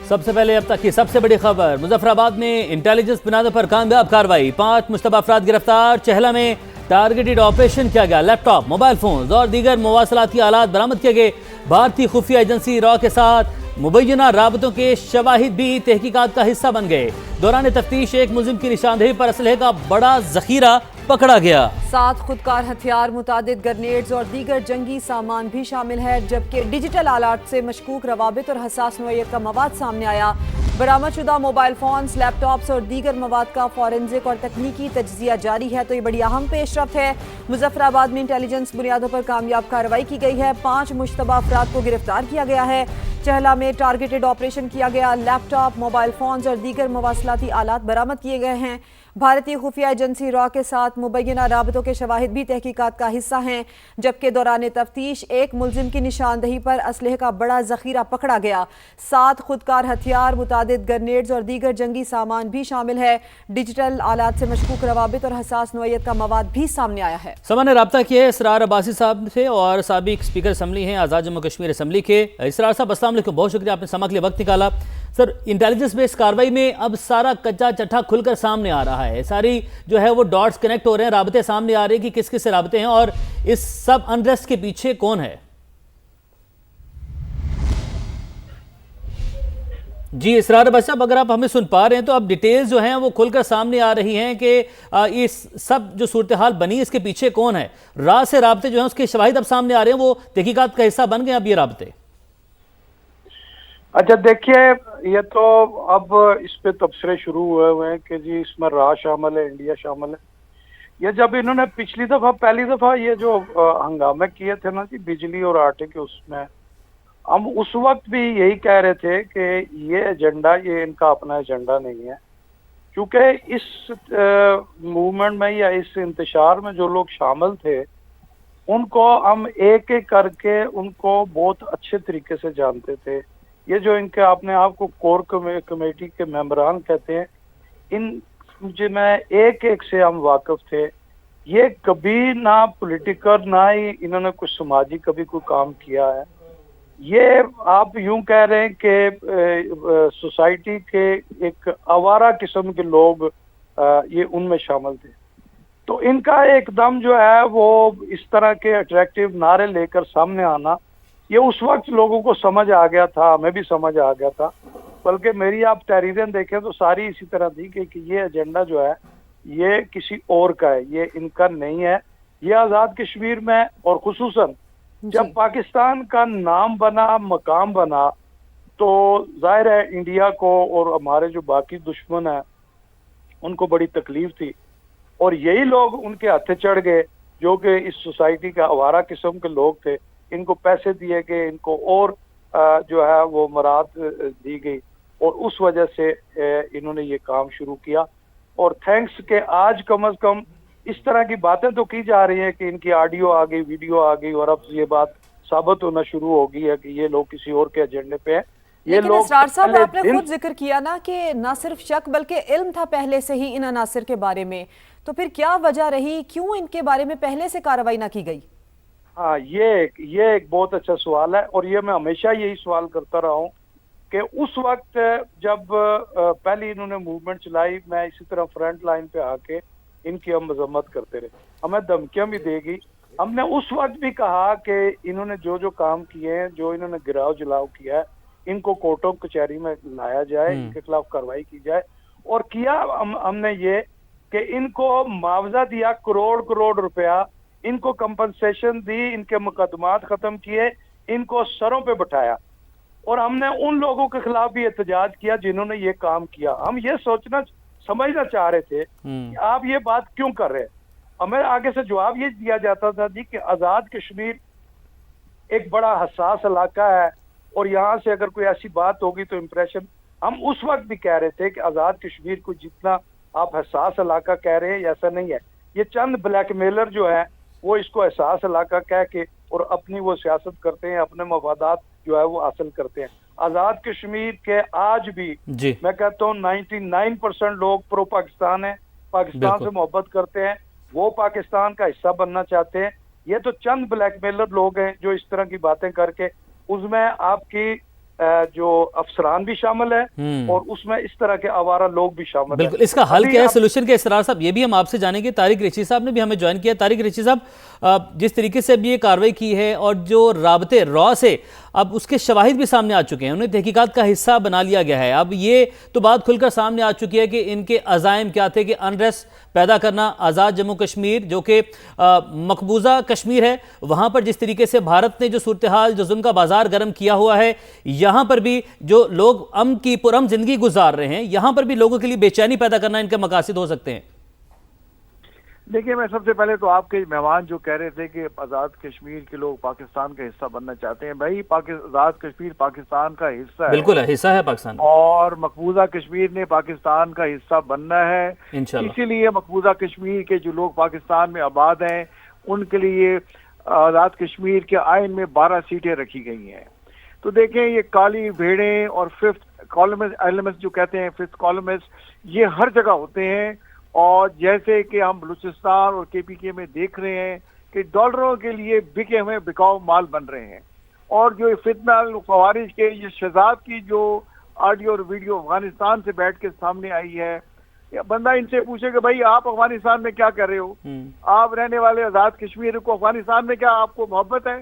سب سے پہلے اب تک کی سب سے بڑی خبر، مظفر آباد میں انٹیلیجنس بنیادوں پر کامیاب کارروائی، 5 مشتبہ افراد گرفتار، چہلہ میں ٹارگیٹڈ آپریشن کیا گیا، لیپ ٹاپ، موبائل فونز اور دیگر مواصلاتی آلات برآمد کیے گئے۔ بھارتی خفیہ ایجنسی را کے ساتھ مبینہ رابطوں کے شواہد بھی تحقیقات کا حصہ بن گئے۔ دوران تفتیش ایک ملزم کی نشاندہی پر اسلحے کا بڑا ذخیرہ پکڑا گیا۔ 7 خودکار ہتھیار، متعدد گرنیڈز اور دیگر جنگی سامان بھی شامل ہے، جبکہ ڈیجیٹل آلات سے مشکوک روابط اور حساس نوعیت کا مواد سامنے آیا۔ برآمد شدہ موبائل فونز، لیپ ٹاپس اور دیگر مواد کا فورنزک اور تکنیکی تجزیہ جاری ہے، تو یہ بڑی اہم پیش رفت ہے۔ مظفر آباد میں انٹیلیجنس بنیادوں پر کامیاب کارروائی کی گئی ہے، 5 مشتبہ افراد کو گرفتار کیا گیا ہے۔ چہلہ میں ٹارگیٹڈ آپریشن کیا گیا، لیپ ٹاپ، موبائل فونز اور دیگر مواصلاتی آلات برآمد کیے گئے ہیں۔ بھارتی خفیہ ایجنسی را کے ساتھ مبینہ رابطوں کے شواہد بھی تحقیقات کا حصہ ہیں، جبکہ دوران تفتیش ایک ملزم کی نشاندہی پر اسلحے کا بڑا ذخیرہ پکڑا گیا۔ 7 خودکار ہتھیار، متعدد گرنیڈز اور دیگر جنگی سامان بھی شامل ہے۔ ڈیجیٹل آلات سے مشکوک روابط اور حساس نوعیت کا مواد بھی سامنے آیا ہے۔ سما نے رابطہ کیا ہے اسرار عباسی صاحب سے، اور سابق اسپیکر اسمبلی ہیں آزاد جموں کشمیر اسمبلی کے۔ اسرار صاحب السلام علیکم، بہت شکریہ آپ نے سما کے لیے وقت نکالا۔ سر، انٹیلیجنس بیس کارروائی میں اب سارا کچا چٹھا کھل کر سامنے آ رہا ہے، ساری جو ہے وہ ڈاٹس کنیکٹ ہو رہے ہیں، رابطے سامنے آ رہے ہیں کہ کس کس سے رابطے ہیں اور اس سب انریسٹ کے پیچھے کون ہے۔ جی اسرار عباسی صاحب، اگر آپ ہمیں سن پا رہے ہیں تو اب ڈیٹیلز جو ہیں وہ کھل کر سامنے آ رہی ہیں کہ اس سب جو صورتحال بنی اس کے پیچھے کون ہے۔ راہ سے رابطے جو ہیں اس کے شواہد اب سامنے آ رہے ہیں، وہ تحقیقات کا حصہ بن گئے اب یہ رابطے۔ اچھا دیکھیے، یہ تو اب اس پہ تبصرے شروع ہوئے ہیں کہ جی اس میں راہ شامل ہے، انڈیا شامل ہے۔ یہ جب انہوں نے پہلی دفعہ یہ جو ہنگامے کیے تھے نا جی بجلی اور آٹے کے، اس میں ہم اس وقت بھی یہی کہہ رہے تھے کہ یہ ایجنڈا، یہ ان کا اپنا ایجنڈا نہیں ہے، کیونکہ اس موومنٹ میں یا اس انتشار میں جو لوگ شامل تھے ان کو ہم ایک ایک کر کے ان کو بہت اچھے طریقے سے جانتے تھے۔ یہ جو ان کے اپنے آپ کو کور کمیٹی کے ممبران کہتے ہیں، ان میں ایک ایک سے ہم واقف تھے۔ یہ کبھی نہ پولیٹیکل نہ ہی انہوں نے کچھ سماجی کبھی کوئی کام کیا ہے۔ یہ آپ یوں کہہ رہے ہیں کہ سوسائٹی کے ایک آوارہ قسم کے لوگ یہ ان میں شامل تھے۔ تو ان کا ایک دم جو ہے وہ اس طرح کے اٹریکٹیو نعرے لے کر سامنے آنا، یہ اس وقت لوگوں کو سمجھ آ گیا تھا، ہمیں بھی سمجھ آ گیا تھا، بلکہ میری آپ تحریریں دیکھیں تو ساری اسی طرح تھی کہ یہ ایجنڈا جو ہے یہ کسی اور کا ہے، یہ ان کا نہیں ہے۔ یہ آزاد کشمیر میں اور خصوصاً جب پاکستان کا نام بنا، مقام بنا، تو ظاہر ہے انڈیا کو اور ہمارے جو باقی دشمن ہیں ان کو بڑی تکلیف تھی، اور یہی لوگ ان کے ہاتھے چڑھ گئے جو کہ اس سوسائٹی کا آوارہ قسم کے لوگ تھے۔ ان کو پیسے دیے گئے، ان کو اور جو ہے وہ مراد دی گئی، اور اس وجہ سے انہوں نے یہ کام شروع کیا۔ اور تھینکس کہ آج کم از کم اس طرح کی باتیں تو کی جا رہی ہیں کہ ان کی آڈیو آ گئی، ویڈیو آ گئی، اور اب یہ بات ثابت ہونا شروع ہو گئی ہے کہ یہ لوگ کسی اور کے ایجنڈے پہ ہیں۔ لیکن اسرار صاحب، آپ نے خود ذکر کیا نا کہ نہ صرف شک بلکہ علم تھا پہلے سے ہی ان عناصر کے بارے میں، تو پھر کیا وجہ رہی، کیوں ان کے بارے میں پہلے سے کارروائی نہ کی گئی؟ ہاں، یہ ایک بہت اچھا سوال ہے، اور یہ میں ہمیشہ یہی سوال کرتا رہا ہوں کہ اس وقت جب پہلی انہوں نے موومنٹ چلائی، میں اسی طرح فرنٹ لائن پہ آ کے ان کی ہم مذمت کرتے رہے، ہمیں دھمکیاں بھی دے گی۔ ہم نے اس وقت بھی کہا کہ انہوں نے جو کام کیے ہیں، جو انہوں نے گراؤ جلاؤ کیا ہے، ان کو کورٹوں کچہری میں لایا جائے، ان کے خلاف کارروائی کی جائے، اور کیا ہم نے یہ کہ ان کو معاوضہ دیا، کروڑ روپیہ، ان کو کمپنسیشن دی، ان کے مقدمات ختم کیے، ان کو سروں پہ بٹھایا، اور ہم نے ان لوگوں کے خلاف بھی احتجاج کیا جنہوں نے یہ کام کیا۔ ہم یہ سمجھنا چاہ رہے تھے کہ آپ یہ بات کیوں کر رہے ہیں۔ ہمیں آگے سے جواب یہ دیا جاتا تھا جی کہ آزاد کشمیر ایک بڑا حساس علاقہ ہے، اور یہاں سے اگر کوئی ایسی بات ہوگی تو امپریشن، ہم اس وقت بھی کہہ رہے تھے کہ آزاد کشمیر کو جتنا آپ حساس علاقہ کہہ رہے ہیں ایسا نہیں ہے، یہ چند بلیک میلر جو ہے وہ اس کو احساس علاقہ کہہ کے اور اپنی وہ سیاست کرتے ہیں، اپنے مفادات جو ہے وہ حاصل کرتے ہیں۔ آزاد کشمیر کے آج بھی میں کہتا ہوں 99% لوگ پرو پاکستان ہیں، پاکستان سے محبت کرتے ہیں، وہ پاکستان کا حصہ بننا چاہتے ہیں۔ یہ تو چند بلیک میلر لوگ ہیں جو اس طرح کی باتیں کر کے اس میں آپ کی جو افسران بھی شامل ہیں اور اس میں اس طرح کے آوارہ لوگ بھی شامل ہیں. بالکل. اس کا حل کیا ہے, سولوشن کے اسرار صاحب, یہ بھی ہم آپ سے جانیں گے. طارق رشید صاحب نے بھی ہمیں جوائن کیا. طارق رشید صاحب, جس طریقے سے اب یہ کارروائی کی ہے اور جو رابطے را سے اب اس کے شواہد بھی سامنے آ چکے ہیں, انہیں تحقیقات کا حصہ بنا لیا گیا ہے, اب یہ تو بات کھل کر سامنے آ چکی ہے کہ ان کے عزائم کیا تھے کہ انریسٹ پیدا کرنا, آزاد جموں کشمیر جو کہ مقبوضہ کشمیر ہے, وہاں پر جس طریقے سے بھارت نے جو صورتحال, جو ظلم کا بازار گرم کیا ہوا ہے, یہاں پر بھی جو لوگ امن کی پرامن زندگی گزار رہے ہیں, یہاں پر بھی لوگوں کے لیے بے چینی پیدا کرنا ان کے مقاصد ہو سکتے ہیں. دیکھیے, میں سب سے پہلے تو آپ کے مہمان جو کہہ رہے تھے کہ آزاد کشمیر کے لوگ پاکستان کا حصہ بننا چاہتے ہیں, بھائی آزاد کشمیر پاکستان کا حصہ ہے, بالکل ہے, حصہ ہے پاکستان, اور مقبوضہ کشمیر نے پاکستان کا حصہ بننا ہے. اسی لیے مقبوضہ کشمیر کے جو لوگ پاکستان میں آباد ہیں ان کے لیے آزاد کشمیر کے آئین میں 12 سیٹیں رکھی گئی ہیں. تو دیکھیں, یہ کالی بھیڑیں اور ففتھ کالمسٹ جو کہتے ہیں, ففتھ کالمسٹ, یہ ہر جگہ ہوتے ہیں. اور جیسے کہ ہم بلوچستان اور کے پی کے میں دیکھ رہے ہیں کہ ڈالروں کے لیے بکے ہوئے بکاؤ مال بن رہے ہیں. اور جو فتنہ خوارج کے یہ شہزاد کی جو آڈیو اور ویڈیو افغانستان سے بیٹھ کے سامنے آئی ہے, بندہ ان سے پوچھے کہ بھائی آپ افغانستان میں کیا کر رہے ہو, آپ رہنے والے آزاد کشمیر کو افغانستان میں کیا آپ کو محبت ہے؟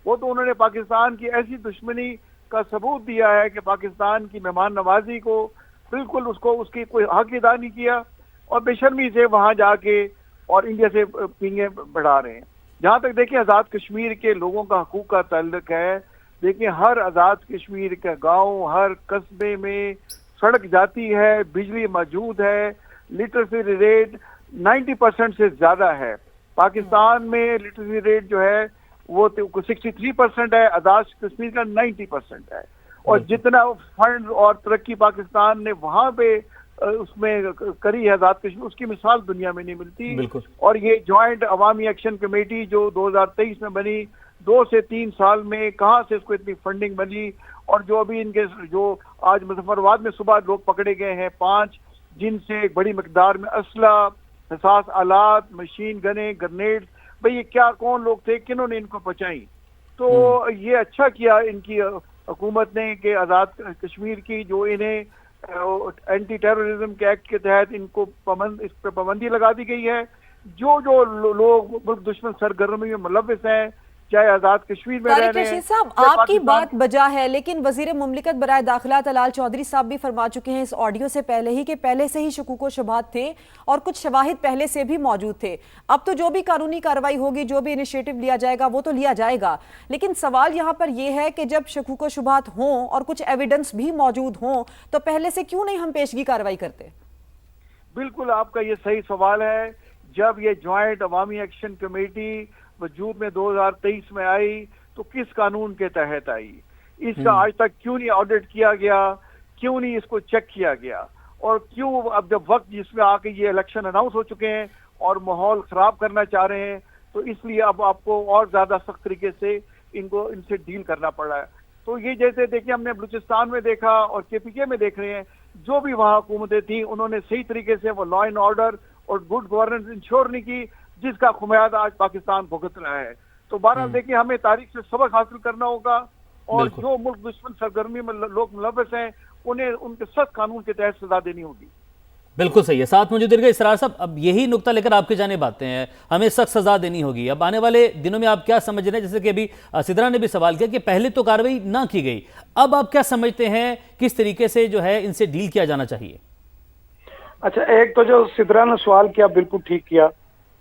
وہ تو انہوں نے پاکستان کی ایسی دشمنی کا ثبوت دیا ہے کہ پاکستان کی مہمان نوازی کو بالکل اس کی کوئی حق ادا نہیں کیا, اور بے شرمی سے وہاں جا کے اور انڈیا سے پینگیں بڑھا رہے ہیں. جہاں تک دیکھیں آزاد کشمیر کے لوگوں کا حقوق کا تعلق ہے, دیکھیں ہر آزاد کشمیر کا گاؤں, ہر قصبے میں سڑک جاتی ہے, بجلی موجود ہے, لٹریسی ریٹ 90% سے زیادہ ہے. پاکستان میں لٹریسی ریٹ جو ہے وہ 63% ہے, آزاد کشمیر کا 90% ہے. اور جتنا فنڈ اور ترقی پاکستان نے وہاں پہ اس میں کری ہے آزاد کشمیر, اس کی مثال دنیا میں نہیں ملتی. اور یہ جوائنٹ عوامی ایکشن کمیٹی جو 2023 میں بنی, 2 سے 3 سال میں کہاں سے اس کو اتنی فنڈنگ بنی, اور جو ابھی ان کے جو آج مظفر آباد میں صبح لوگ پکڑے گئے ہیں 5, جن سے ایک بڑی مقدار میں اسلحہ, حساس آلات, مشین گنیں, گرنیڈ, بھئی یہ کیا کون لوگ تھے, کنہوں نے ان کو پہنچائی؟ تو یہ اچھا کیا ان کی حکومت نے کہ آزاد کشمیر کی جو انہیں اینٹی ٹیررزم کے ایکٹ کے تحت ان کو اس پہ پابندی لگا دی گئی ہے. جو لوگ ملک دشمن سرگرمی میں ملوث ہیں, چاہے آزاد کشمیر میں طارق رشید صاحب, آپ کی بات بجا ہے, لیکن وزیر مملکت برائے داخلہ طلال چودھری صاحب بھی فرما چکے ہیں اس آڈیو سے پہلے ہی کہ پہلے سے ہی شکوک و شبہات تھے اور کچھ شواہد پہلے سے بھی موجود تھے. اب تو جو بھی قانونی کارروائی ہوگی, جو بھی انیشیٹو لیا جائے گا وہ تو لیا جائے گا, لیکن سوال یہاں پر یہ ہے کہ جب شکوک و شبہات ہوں اور کچھ ایویڈنس بھی موجود ہوں تو پہلے سے کیوں نہیں ہم پیشگی کارروائی کرتے؟ بالکل آپ کا یہ صحیح سوال ہے. جب یہ جوائنٹ عوامی ایکشن کمیٹی وجود میں 2023 میں آئی تو کس قانون کے تحت آئی؟ اس کا آج تک کیوں نہیں آڈٹ کیا گیا, کیوں نہیں اس کو چیک کیا گیا, اور کیوں اب جب وقت جس میں آ کے یہ الیکشن اناؤنس ہو چکے ہیں اور ماحول خراب کرنا چاہ رہے ہیں, تو اس لیے اب آپ کو اور زیادہ سخت طریقے سے ان سے ڈیل کرنا پڑ رہا ہے. تو یہ جیسے دیکھیں ہم نے بلوچستان میں دیکھا اور کے پی کے میں دیکھ رہے ہیں, جو بھی وہاں حکومتیں تھیں انہوں نے صحیح طریقے سے وہ لا اینڈ آرڈر اور گڈ گورننس انشور نہیں کی, جس کا خمیازہ آج پاکستان بھگت رہا ہے. تو بہرحال دیکھیں ہمیں تاریخ سے سبق حاصل کرنا ہوگا, اور جو ملک دشمن سرگرمی میں لوگ ملوث ہیں انہیں ان کے سخت قانون کے تحت سزا دینی ہوگی. بالکل صحیح ہے. ساتھ موجود رہے اسرار صاحب, اب یہی نقطہ لے کر آپ کی جانب آتے ہیں, ہمیں سخت سزا دینی ہوگی. اب آنے والے دنوں میں آپ کیا سمجھ رہے ہیں, جیسے کہ ابھی سدرا نے بھی سوال کیا کہ پہلے تو کارروائی نہ کی گئی, اب آپ کیا سمجھتے ہیں کس طریقے سے جو ہے ان سے ڈیل کیا جانا چاہیے؟ اچھا, ایک تو جو سدرا نے سوال کیا بالکل ٹھیک کیا.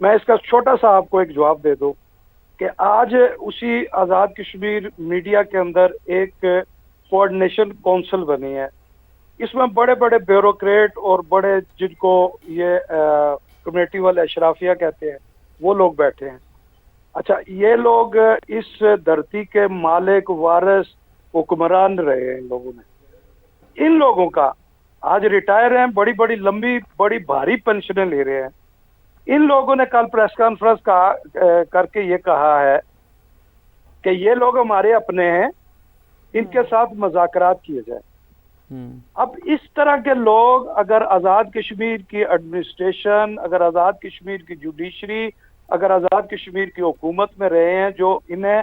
میں اس کا چھوٹا سا آپ کو ایک جواب دے دوں کہ آج اسی آزاد کشمیر میڈیا کے اندر ایک کوآرڈینیشن کونسل بنی ہے. اس میں بڑے بڑے بیوروکریٹ اور بڑے جن کو یہ کمیونٹی والے اشرافیہ کہتے ہیں وہ لوگ بیٹھے ہیں. اچھا, یہ لوگ اس دھرتی کے مالک وارث حکمران رہے ہیں. ان لوگوں نے, ان لوگوں کا آج ریٹائر ہیں, بڑی بڑی لمبی بڑی بھاری پینشنیں لے رہے ہیں. ان لوگوں نے کل پریس کانفرنس کر کے یہ کہا ہے کہ یہ لوگ ہمارے اپنے ہیں, ان کے ساتھ مذاکرات کیے جائیں. اب اس طرح کے لوگ اگر آزاد کشمیر کی ایڈمنسٹریشن, اگر آزاد کشمیر کی جوڈیشری, اگر آزاد کشمیر کی حکومت میں رہے ہیں, جو انہیں